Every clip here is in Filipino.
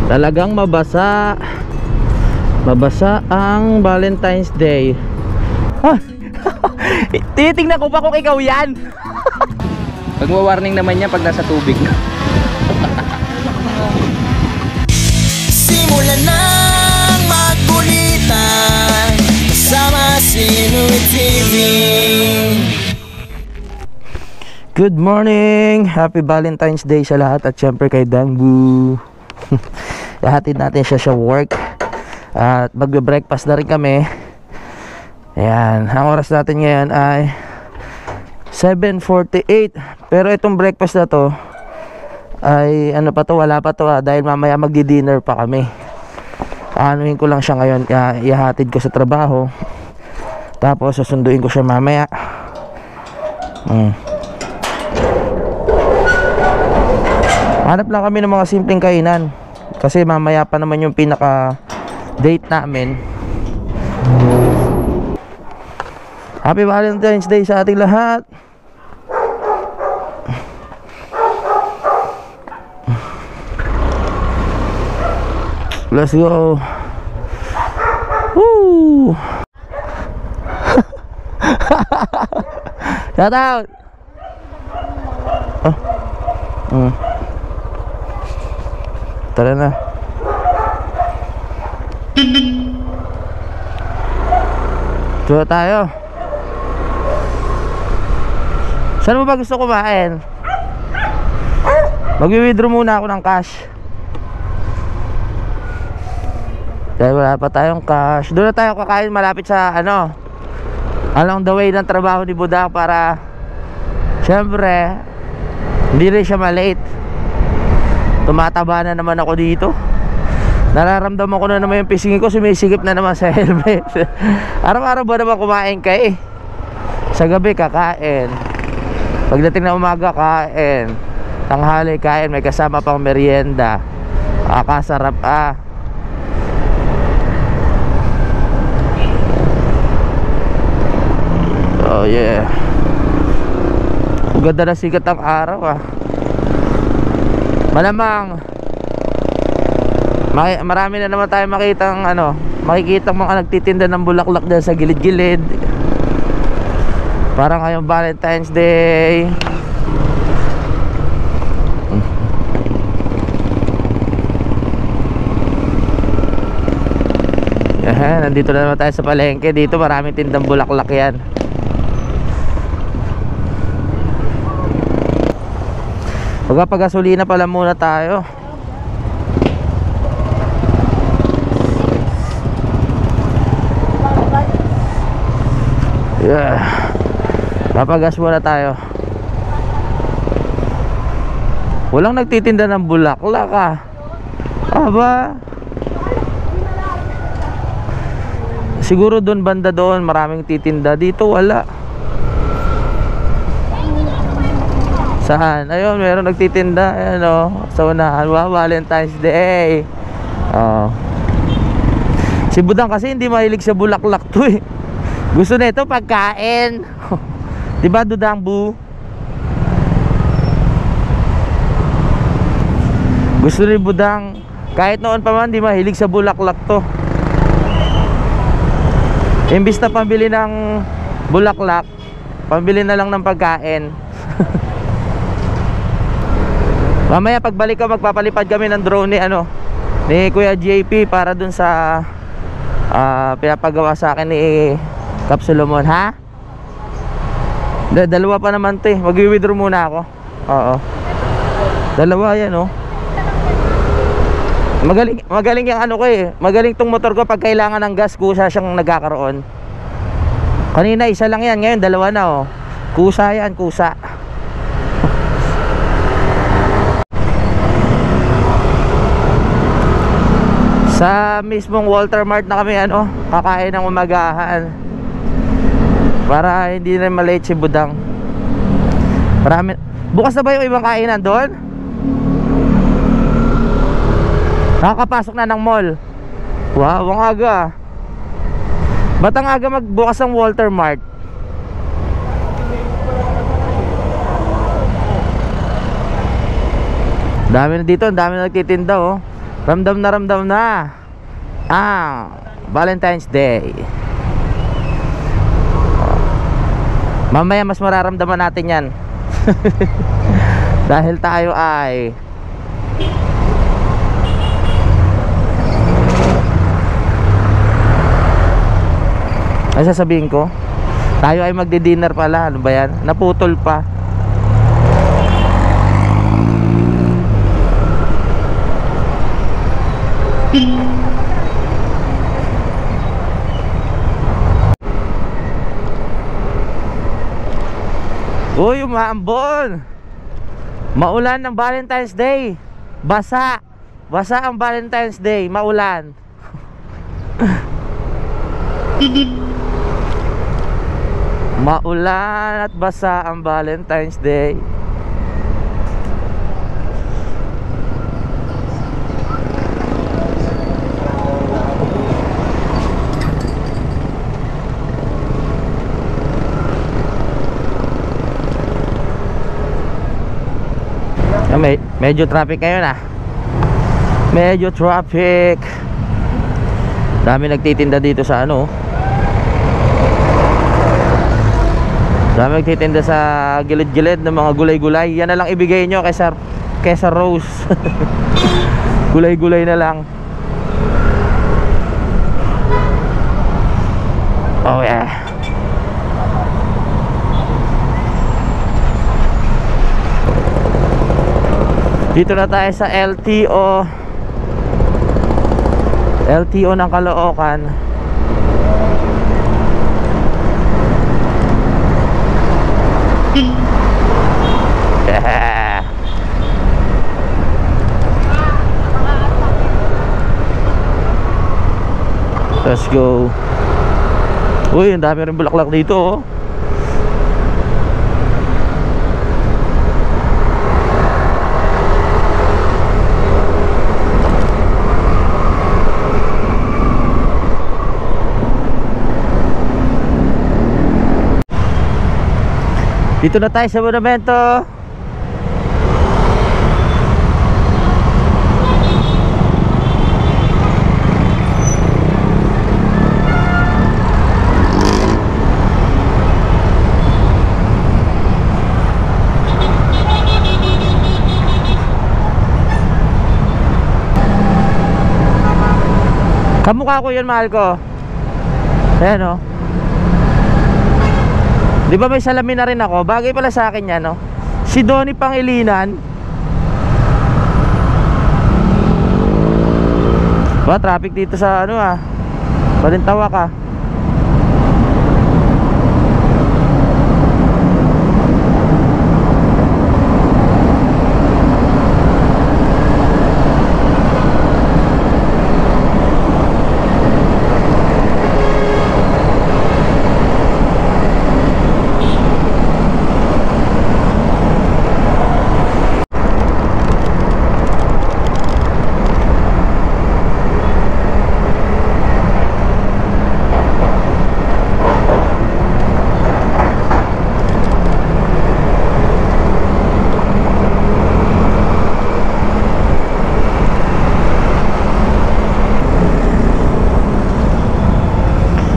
Talagang mabasa. Mabasa ang Valentine's Day. Ah! Tinitingnan ko pa kung ikaw yan. Pagwa-warning naman niya pag nasa tubig na. Simulan ng magkulitan kasama si Nuy TV. Good morning! Happy Valentine's Day sa lahat at syempre kay Dangbu. Ihatid natin siya sa work at magbe-breakfast na rin kami. Ayan, ang oras natin ngayon ay 7:48. Pero itong breakfast na to ay ano pa to, wala pa to dahil mamaya magdi-dinner pa kami. Anuhin ko lang siya ngayon, ihatid ko sa trabaho. Tapos susunduin ko siya mamaya. Hanap lang kami ng mga simpleng kainan kasi mamaya pa naman yung pinaka date namin. Happy Valentine's Day sa ating lahat. Let's go. Woo! Shout out. Tara na. Tuwa tayo. Saan mo ba gusto kumain? Mag-withdraw muna ako ng cash dahil wala pa tayong cash. Doon na tayo kakain malapit sa ano, along the way ng trabaho ni Budak para syempre hindi rin siya malate. Tumataba na naman ako dito. Nararamdaman ko na naman yung pisingin ko sumisikip na naman sa helmet. Araw-araw ba naman kumain ka eh? Sa gabi kakain, pagdating na umaga kain, tanghali kain, may kasama pang merienda. Kasarap Oh yeah. Ang ganda na sikat ang araw Malamang marami na naman tayo makitang makikitang mga nagtitinda ng bulaklak dyan sa gilid-gilid. Parang ngayong Valentine's Day. Nandito na naman tayo sa palengke. Dito maraming tindang bulaklak yan. Magpapagasolina pala muna tayo. Yeah. Papagas muna tayo. Walang nagtitinda ng bulaklak Aba. Siguro doon banda doon maraming titinda. Dito wala. Saan? Ayun, meron nagtitinda. Ayan sa unahan. Wow, Valentine's Day. Si Budang kasi hindi mahilig sa bulaklak to eh. Gusto na ito pagkain. Diba Dudang Bu? Gusto rin Budang. Kahit noon pa man di mahilig sa bulaklak to. Imbis na pambili ng bulaklak, pambili na lang ng pagkain. Mamaya pagbalik ko magpapalipad kami ng drone ni Kuya JP para dun sa pinapagawa sa akin ni Cap Solomon dalawa pa naman to mag-withdraw muna ako. Oo. Dalawa yan Magaling yung ko magaling tong motor ko pag kailangan ng gas, kusa siyang nagkakaroon. Kanina isa lang yan, ngayon dalawa na Kusa yan, kusa. Sa mismong Walter Mart na kami kakain ng umagahan para hindi na malate si Budang. Marami. Bukas na ba yung ibang kainan doon? Nakakapasok na ng mall. Wow, ang aga. Ba't ang aga magbukas ang Walter Mart? Dami na dito, ang dami na nagtitinda Ramdam na ang Valentine's Day. Mamaya mas mararamdaman natin yan. Dahil tayo ay sasabihin ko, tayo ay magdi-dinner pala. Ano ba yan? Naputol pa. Uy, umaambon. Maulan ng Valentine's Day. Basa ang Valentine's Day, maulan. Maulan at basa ang Valentine's Day. Medyo traffic ngayon ah. Medyo traffic. Dami nagtitinda dito sa ano. Dami nagtitinda sa gilid-gilid ng mga gulay-gulay. Yan na lang ibigay nyo kesa rose. Gulay-gulay na lang. Oh yeah. Dito na tayo sa LTO ng Caloocan. Yeah. Let's go. Uy, ang dami rin bulaklak dito oh. Dito na tayo sa monumento. Kamukha ko yun, mahal ko. Ayan o. Di ba may salamin na rin ako? Bagay pala sa akin yan, no? Si Donnie Pangilinan. Ba, traffic dito sa ano ah. Balintawa ka.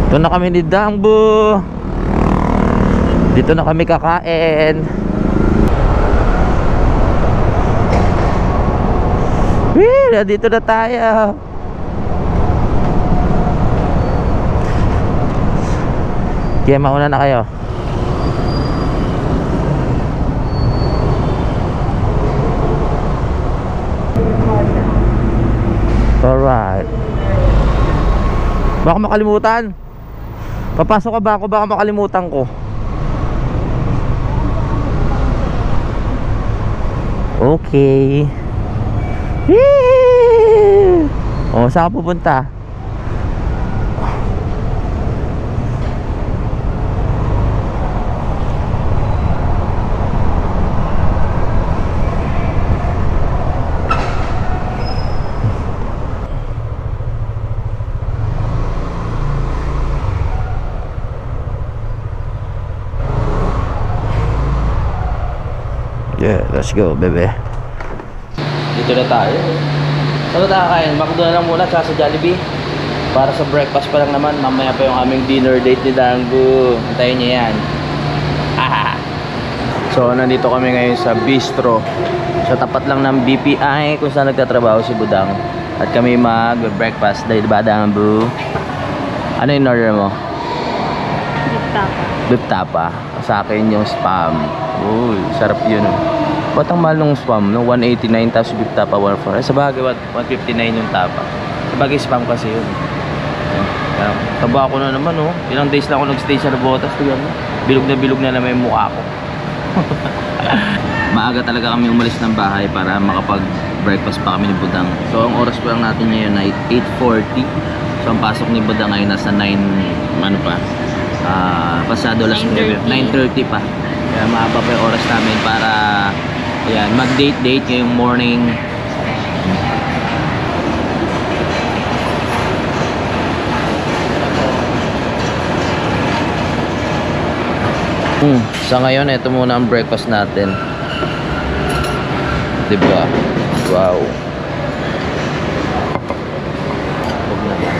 Ito na kami ni Dangbo. Dito na kami kakain. Wee, dito na tayo. Kaya mauna na kayo. Alright. Baka makalimutan. Papasok ka ba ako? Baka makalimutan ko. Okay. Whee! O, saan ka pupunta? Yeah, let's go, bebe. Dito na tayo. Ano tayo kakain? McDo na lang muna tsaka sa Jollibee. Para sa breakfast pa lang naman. Mamaya pa yung aming dinner date ni Dango. Antayin niya yan. So nandito kami ngayon sa bistro. Sa tapat lang ng BPI kung saan nagtatrabaho si Budang. At kami mag-breakfast dahil ba Dango? Ano yung order mo? Beef tapa. Beef tapa. Sa akin yung spam. Uy, sarap yun. Ba't ang mahal ng spam? No? 189 tapos beef tapa 149. Sa bagay, 159 yung tapa. Sa bagay, spam kasi yun. Taba ako na naman, oh. Ilang days lang ako nagstay sa Robotas. Bilog na naman yung mukha ko. Maaga talaga kami umalis ng bahay para makapag-breakfast pa kami ni Budang. So, ang oras pa lang natin ngayon ay 8:40. So, ang pasok ni Budang ngayon nasa 9, ano pa? Pasado alas 9:30 pa. Kaya mahaba pa yung oras namin para ayan, mag-date ngayong morning. Sa ngayon, ito muna ang breakfast natin. Diba? Wow. Huwag naman.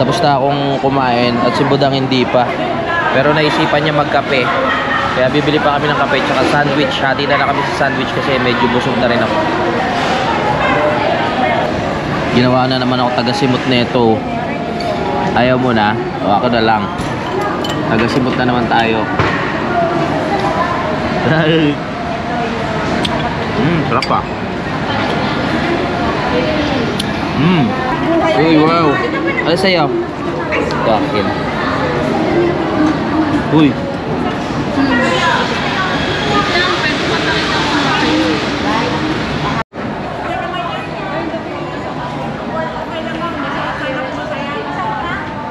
Tapos na akong kumain at si Budang hindi pa. Pero naisipan niya magkape. Kaya bibili pa kami ng kape tsaka sandwich. Hati na lang kami sa sandwich kasi medyo busog na rin ako. Ginawa na naman ako taga-simot nito. Ayaw mo na? O ako na lang. Taga-simot na naman tayo. Sarap pa. Uy, wow. Ano sa'yo? Ito akin. Uy.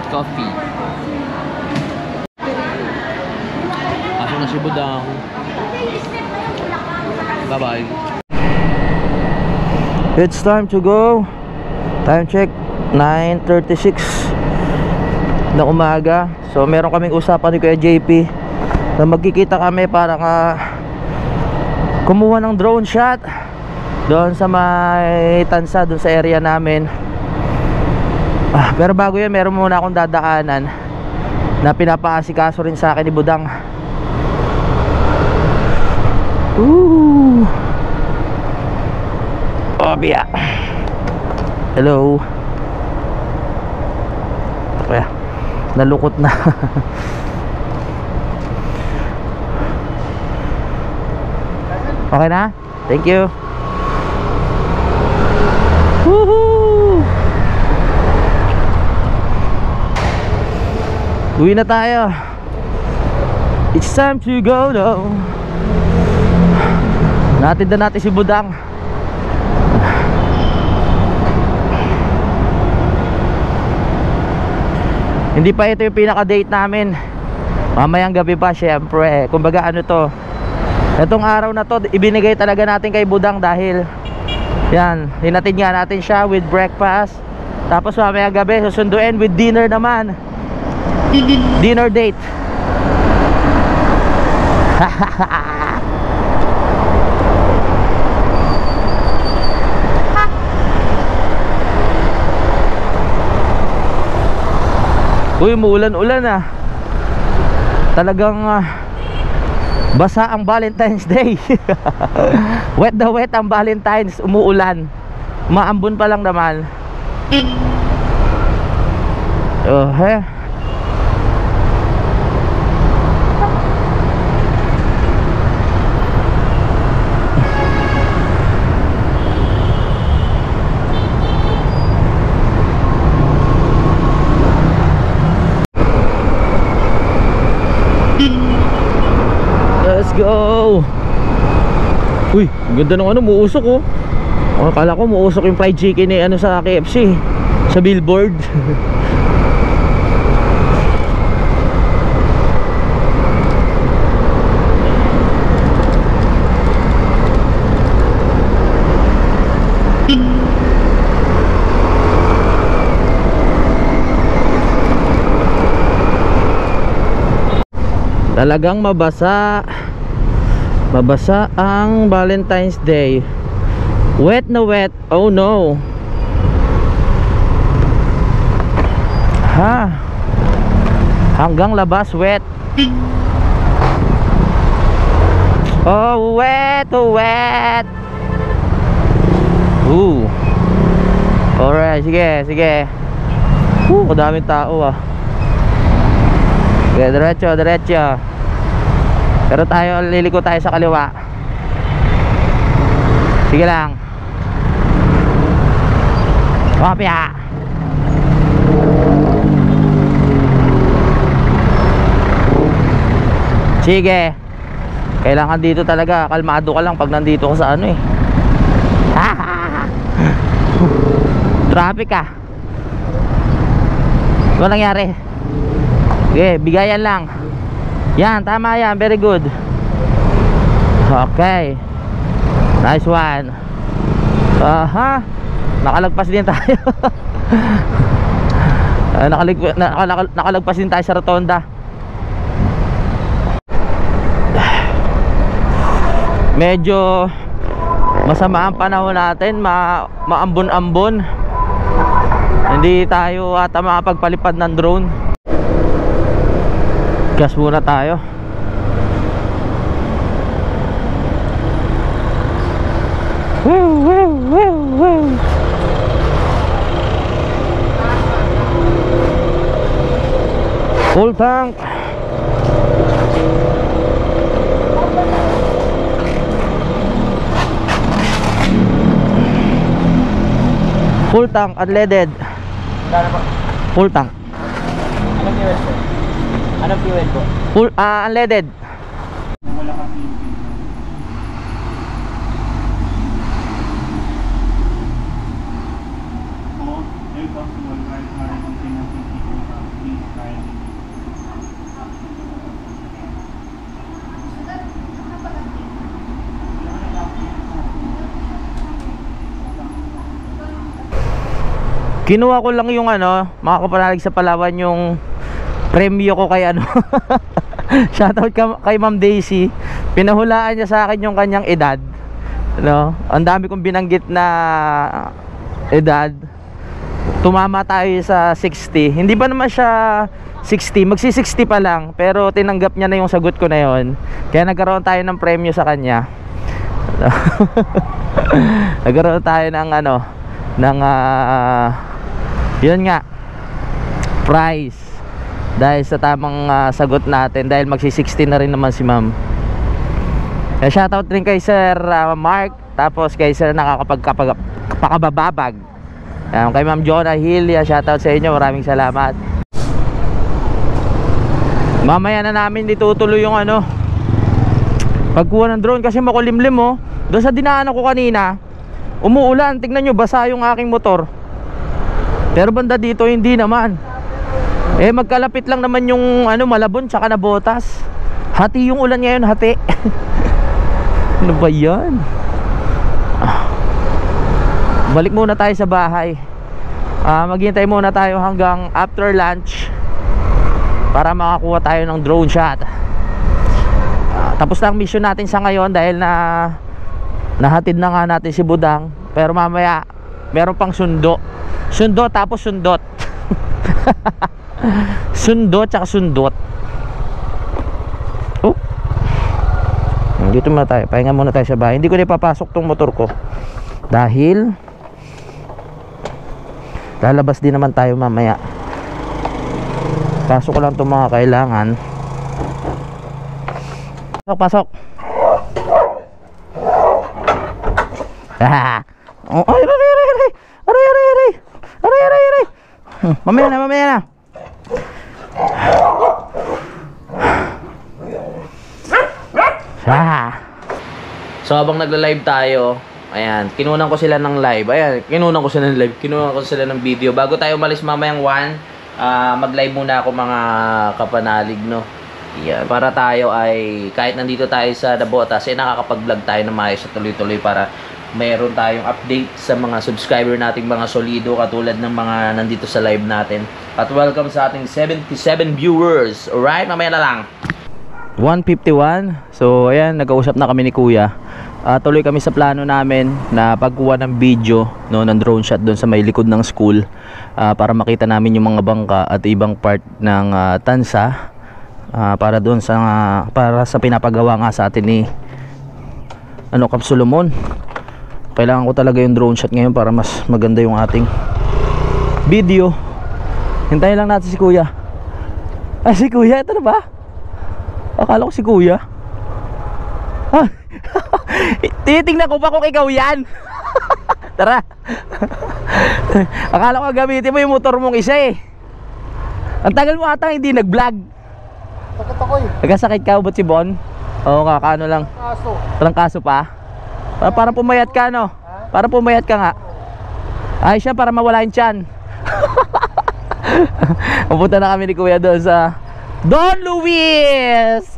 Coffee. Ako na si Budang. Bye-bye. It's time to go. Time check 9:36 na umaga. So meron kaming usapan ni Kuya JP na magkikita kami para kumuha ng drone shot doon sa may Tansa, doon sa area namin. Pero bago yan, meron muna akong dadaanan na pinapaasikaso rin sa akin ni Budang. Obia. Hello. Kaya nalukot na. Okay na? Thank you. Woohoo! Uwi na tayo. It's time to go now. Natid na natin si Budang. Hindi pa ito yung pinaka-date namin. Mamayang gabi pa, syempre. Kumbaga ano to, itong araw na to ibinigay talaga natin kay Budang dahil yan, hinatid nga natin siya with breakfast. Tapos mamayang gabi susunduin with dinner naman. Dinner date. Uy, umuulan-ulan ah. Talagang basa ang Valentine's Day. Wet na wet ang Valentine's. Umuulan. Maambon pa lang naman. Oh, he. go. Uy, ganda ng ano, muusok oh. Akala ko muusok yung fried chicken eh, ano sa KFC, sa billboard. Talagang mabasa. Mabasa ang Valentine's Day. Wet na wet. Oh no. Ha. Hanggang labas wet. Oh wet, oh wet. Alright, sige, sige. Kadaming tao ah. Okay, diretso, diretso. Pero tayo, liliko tayo sa kaliwa. Sige lang. Kopya. Sige. Kailangan dito talaga, kalmado ka lang pag nandito ka sa ano eh. Traffic ah. Ano nangyari? Okay, bigayan lang. Yan, tama yan, very good. Okay. Nice one. Aha. Nakalagpas din tayo. Nakalagpas din tayo sa rotonda. Medyo masama ang panahon natin, maambon-ambon. Hindi tayo ata makapagpalipad ng drone. Gas muna tayo. Full tank. Full tank, unleaded. Full tank. Anong fuel po? Full, unleaded. Kinuha ko lang yung ano, mga kapanalig sa Palawan, yung premyo ko kay ano. Shoutout kay Ma'am Daisy. Pinahulaan niya sa akin yung kanyang edad, no? Ang dami kong binanggit na edad. Tumama tayo sa 60. Hindi pa naman siya 60, magsi-60 pa lang, pero tinanggap niya na yung sagot ko na yon. Kaya nagkaroon tayo ng premyo sa kanya. Nagkaroon tayo ng ano, ng yun nga, prize dahil sa tamang sagot natin, dahil magsi-60 na rin naman si ma'am. Kaya shoutout rin kay Sir Mark, tapos kay Sir nakakapagpakabababag, kay Ma'am Jonah Hilia, shoutout sa inyo, maraming salamat. Mamaya na namin itutuloy yung ano, pagkuha ng drone, kasi makulimlim oh. Doon sa dinaanan ko kanina, umuulan, tignan nyo, basa yung aking motor. Pero banda dito hindi naman. Eh magkalapit lang naman yung ano, Malabon tsaka Nabotas. Hati yung ulan ngayon, hati. Ano ba yan? Balik muna tayo sa bahay. Maghintay muna tayo hanggang after lunch para makakuha tayo ng drone shot. Tapos na ang mission natin sa ngayon, dahil nahatid na nga natin si Budang. Pero mamaya meron pang sundo. Sundot tapos sundot. Sundot tsaka sundot. Oh. Dito muna tayo, pahinga muna tayo sa bahay. Hindi ko na ipapasok tong motor ko dahil lalabas din naman tayo mamaya. Pasok ko lang itong mga kailangan. Pasok, pasok. Oh, ay, aray. Mamaya na. So habang nagla-live tayo, ayan, kinunan ko sila ng live. Ayan, kinunan ko sila ng live. Kinunan ko sila ng video. Bago tayo umalis mamayang 1, mag-live muna ako mga kapanalig, no. Yeah, para tayo ay kahit nandito tayo sa Nabotas, nakakapag-vlog tayo na maayos at tuloy-tuloy para mayroon tayong update sa mga subscriber nating mga solido katulad ng mga nandito sa live natin. At welcome sa ating 77 viewers. Alright, mamaya na lang. 1:51. So ayan, nag-uusap na kami ni Kuya. Tuloy kami sa plano namin na pagkuha ng video, no, ng drone shot doon sa may likod ng school, para makita namin yung mga bangka at ibang part ng tansa, para doon sa para sa pinapagawa nga sa atin ni Kap Solomon. Kailangan ko talaga yung drone shot ngayon para mas maganda yung ating video. Hintayin lang natin si Kuya. Si Kuya, ito na ba? Akala ko si Kuya. Tinitingnan ko pa kung ikaw yan. Tara. Akala ko gamitin mo yung motor mong isa eh. Ang tagal mo ata hindi nag-vlog. Sakit ako eh. Nagkasakit ka, ubot si Bon? Oo, kakano lang. Kaso. Parang kaso pa? Parang pumayat ka, no? Parang pumayat ka nga. Ay siya, para mawala yung tiyan. Pupunta na kami ni Kuya doon sa Don Luis.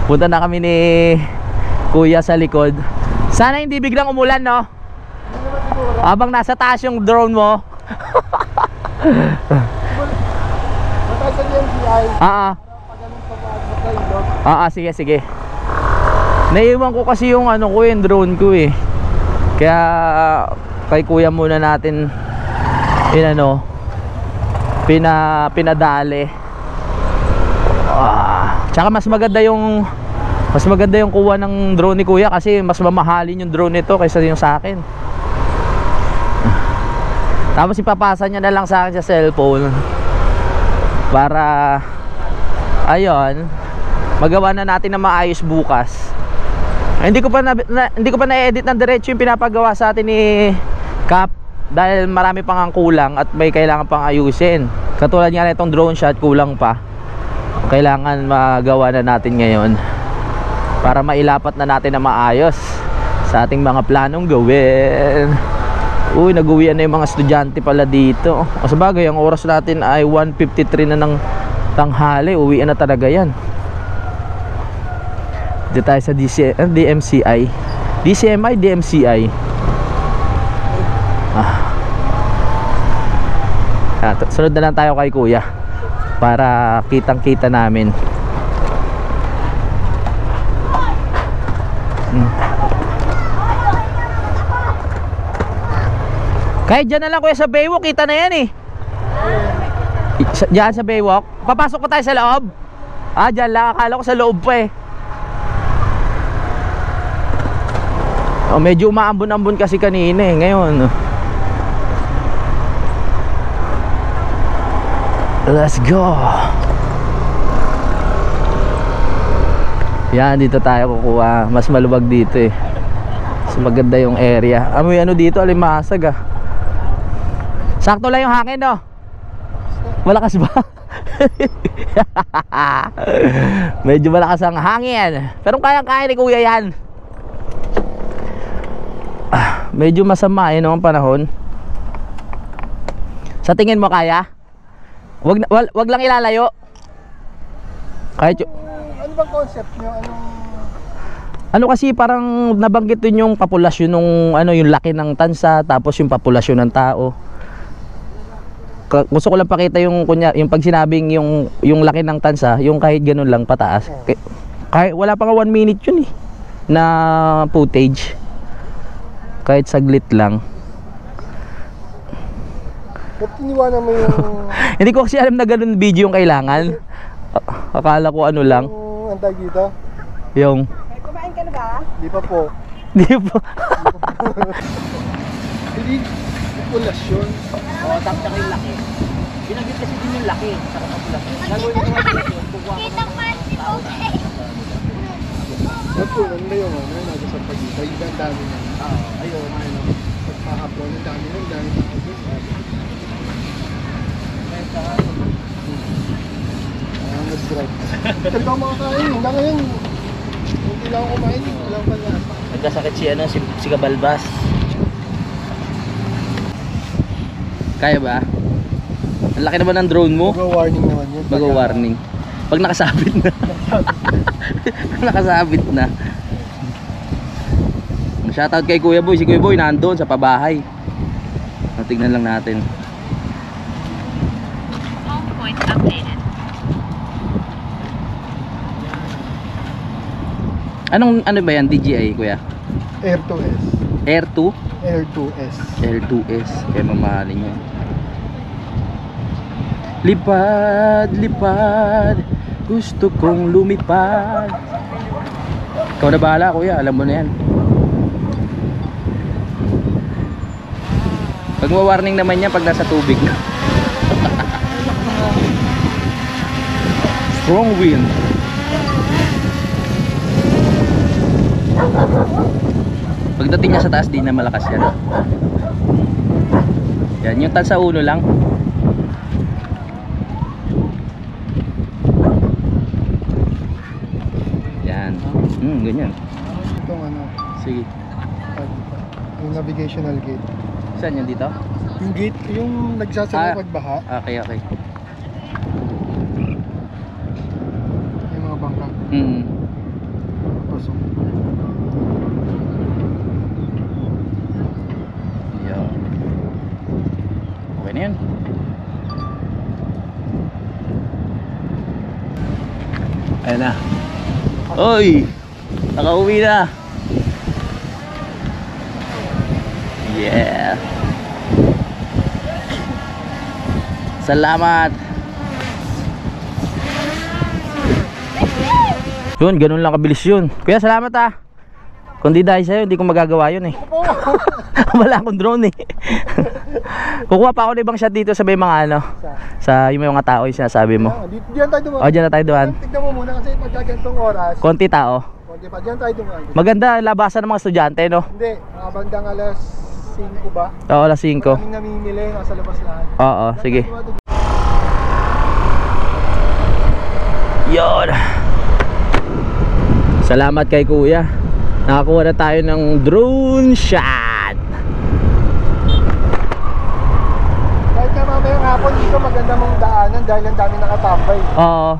Punta na kami ni Kuya sa likod. Sana hindi biglang umulan, no? Habang nasa taas yung drone mo. Matay sa DMCI. Sige, sige. Naiiwan ko kasi yung ano ko, yung drone ko eh. Kaya kay Kuya muna natin pinadali. Tsaka mas maganda yung kuha ng drone ni Kuya kasi mas mamahalin yung drone nito kaysa yung sa akin. Tapos ipapasa niya na lang sa akin sa cellphone para ayun, magawa na natin na maayos bukas. Hindi ko pa na-edit ng diretso yung pinapagawa sa atin ni Cap dahil marami pang ang kulang at may kailangan pang ayusin. Katulad nga nitong drone shot, kulang pa. Kailangan magawa na natin ngayon para mailapat na natin na maayos sa ating mga planong gawin. Uy, nag-uwian na yung mga estudyante pala dito. O sabagay, ang oras natin ay 1:53 na ng tanghali. Uwian na talaga yan. Dito tayo sa DMCI. DCMI, DMCI. Sunod na lang tayo kay Kuya para kitang-kita namin. Kahit dyan na lang Kuya sa Baywalk, kita na yan eh. Dyan sa Baywalk. Papasok pa tayo sa loob. Dyan lang, akala ko sa loob pa eh. Medyo umaambon-ambon kasi kanina eh. Ngayon let's go. Yan, dito tayo kukuha. Mas maluwag dito eh. Mas maganda yung area. Amoy ano dito, alimasag ah. Sakto lang yung hangin, no? Malakas ba? Medyo malakas ang hangin. Pero kayang-kaya ni Kuya yan. Medyo masama eh, no, ang panahon. Sa tingin mo kaya? Wag lang ilalayo. Kahit Ano bang concept nyo? ano kasi parang nabanggit din yung populasyon nung yung laki ng tansa tapos yung populasyon ng tao. Gusto ko lang pakita yung pag sinabing yung laki ng tansa, yung kahit ganun lang pataas. Kahit wala pa nga 1 minute yun eh na footage. Kahit saglit lang. Ba't tiniwanan mo yung... Hindi ko kasi alam na ganun video yung kailangan. Akala ko ano lang. Yung antay dito? Yung... Kumain ka na ba? Di pa po. Di po. Hindi, populasyon. Tapos yung laki. Ginagit kasi din yung laki sa populasyon. Gagawin ko yung kukuha ko ng tao na. Ba't po, ano ba yung nasa sa pagkita? Yung dami na. Ayun, Pagpahapon, ang dami ng dami. Nag-drive. Talaga makakain. Hanggang ngayon, Hindi lang ako kumain. Walang panlasa. Nagkasakit si Kabalbas. Kaya ba? Ang laki naman ng drone mo. Mag-warning naman yun. Mag-warning. Pag nakasabit na. Pag nakasabit na. Shoutout kay Kuya Boy. Si Kuya Boy nandoon sa pabahay. Tignan lang natin. Home point updated. Ano ba yan? DJI, Kuya? Air 2S. Air 2? Air 2S. Air 2S. Kaya mamahalin yun. Lipad, lipad, gusto kong lumipad. Ikaw na bahala, Kuya. Alam mo na yan. Pag warning naman yan pag nasa tubig na. Strong wind. Pagdating niya sa taas, di na malakas yan. Yan, yung tansa ulo lang. Yan. Ganyan. Itong ano, Sige. yung navigational gate. Saan yan dito? Yung gate, yung nagsasabi pagbaha, Okay, okay. yung mga bangka. Pasok. Yan. Okay na yun. Ayan na. Oy! Nakauwi na. Yeah. Salamat. Yun, ganun lang kabilis yun. Kuya, salamat ah. Kung di dahil sa'yo, hindi ko magagawa yun eh. Wala akong drone eh. Kukuha pa ako ng ibang shot dito sa may mga ano. Sa yung mga tao yung sinasabi mo. Diyan tayo dumaan. O, dyan na tayo dumaan. Tignan mo muna kasi pagkagantong oras. Konti tao. Konti pa, diyan tayo dumaan. Maganda labasan ng mga estudyante, no? Hindi, mga bandang alas 5 ba? Oo, alas 5. Maraming namimili, nasa labas lahat. Oo, sige. Yun. Salamat kay Kuya. Nakakuha na tayo ng drone shot. Kahit na mamayang hapon dito maganda mong daanan dahil ang dami nakatambay. Oo.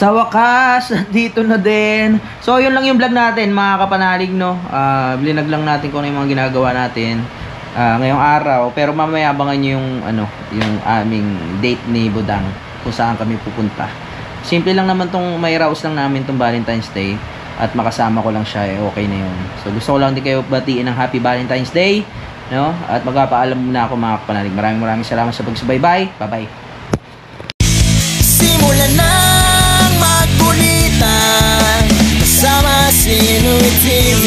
Sa wakas, dito na din. So, yun lang yung vlog natin, mga kapanalig, no? Blinag lang natin kung ano yung mga ginagawa natin ngayong araw. Pero mamaya abangan nyo yung, yung aming date ni Budang kung saan kami pupunta. Simple lang naman tong may raos lang namin tong Valentine's Day. At makasama ko lang siya, okay na yun. So, gusto ko lang din kayo batiin ng Happy Valentine's Day, no? At magpapaalam muna ako, mga kapanalig. Maraming salamat sa pagsubaybay. Bye-bye. Simulan ng magkulitan kasama si Louie TV.